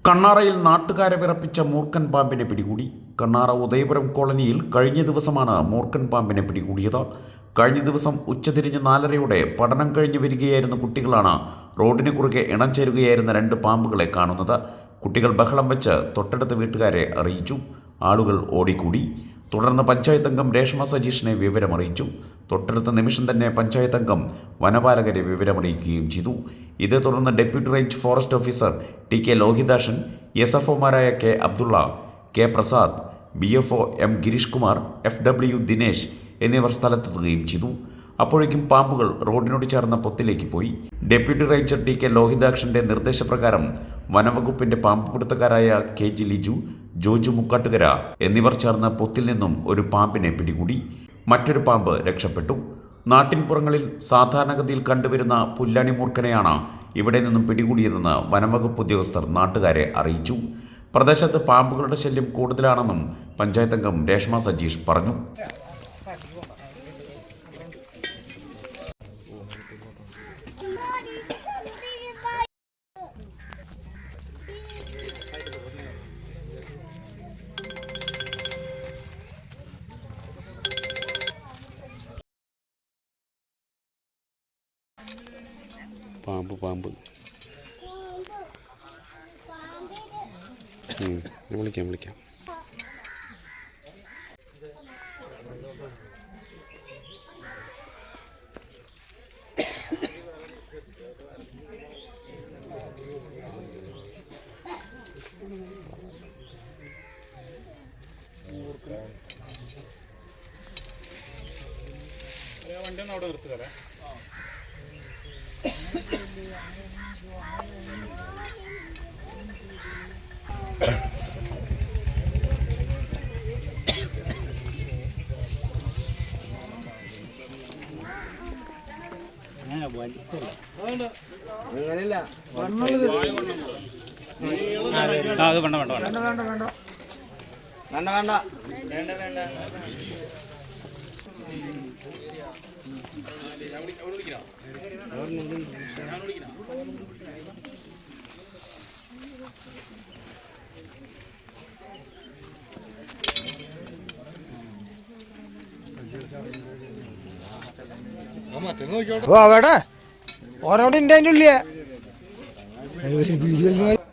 കണ്ണാറയിൽ നാട്ടുകാരെ വിറപ്പിച്ച മൂർഖൻ പാമ്പിനെ പിടികൂടി. കണ്ണാറ ഉദയപുരം കോളനിയിൽ കഴിഞ്ഞ ദിവസമാണ് മൂർഖൻ പാമ്പിനെ പിടികൂടിയത്. കഴിഞ്ഞ ദിവസം ഉച്ചതിരിഞ്ഞ് 4:30 പഠനം കഴിഞ്ഞ് വരികയായിരുന്ന കുട്ടികളാണ് റോഡിന് കുറുകെ ഇണം ചേരുകയായിരുന്ന 2 പാമ്പുകളെ കാണുന്നത്. കുട്ടികൾ ബഹളം വെച്ച് തൊട്ടടുത്ത വീട്ടുകാരെ അറിയിച്ചു. ആളുകൾ ഓടിക്കൂടി. തുടർന്ന് പഞ്ചായത്ത് അംഗം രേഷ്മ സജീഷിനെ വിവരമറിയിച്ചു. തൊട്ടടുത്ത നിമിഷം തന്നെ പഞ്ചായത്ത് അംഗം വനപാലകരെ വിവരമറിയിക്കുകയും ചെയ്തു. ഇതേ തുടർന്ന് deputy range forest officer TK Lohithakshan, SFOമാരായ K Abdulla, K Prasad, BFO M Girish Kumar, FW Dinesh എന്നിവർ സ്ഥലത്തെത്തുകയും ചെയ്തു. അപ്പോഴേക്കും പാമ്പുകൾ റോഡിനോട് ചേർന്ന പൊത്തിലേക്ക് പോയി. ഡെപ്യൂട്ടി റേഞ്ചർ TK ലോഹിതാക്ഷന്റെ നിർദ്ദേശപ്രകാരം വനവകുപ്പിന്റെ പാമ്പ് പിടുത്തക്കാരായ KG ലിജു, ജോജു മുക്കാട്ടുകര എന്നിവർ ചേർന്ന് പൊത്തിൽ നിന്നും ഒരു പാമ്പിനെ പിടികൂടി. മറ്റൊരു പാമ്പ് രക്ഷപ്പെട്ടു. നാട്ടിൻപുറങ്ങളിൽ സാധാരണഗതിയിൽ കണ്ടുവരുന്ന പുല്ലാണി മൂർഖനെയാണ് ഇവിടെ നിന്നും പിടികൂടിയതെന്ന് വനംവകുപ്പ് ഉദ്യോഗസ്ഥർ നാട്ടുകാരെ അറിയിച്ചു. പ്രദേശത്ത് പാമ്പുകളുടെ ശല്യം കൂടുതലാണെന്നും പഞ്ചായത്ത് അംഗം രേഷ്മ സജീഷ് പറഞ്ഞു. പാമ്പ് വിളിക്കാം. വണ്ടി ഒന്ന് അവിടെ നിർത്തുക. അത് വേണ്ട. അവിടെ ഓരോടെ ഉണ്ട് അതിൻ്റെ ഉള്ളിൽ വീഡിയോ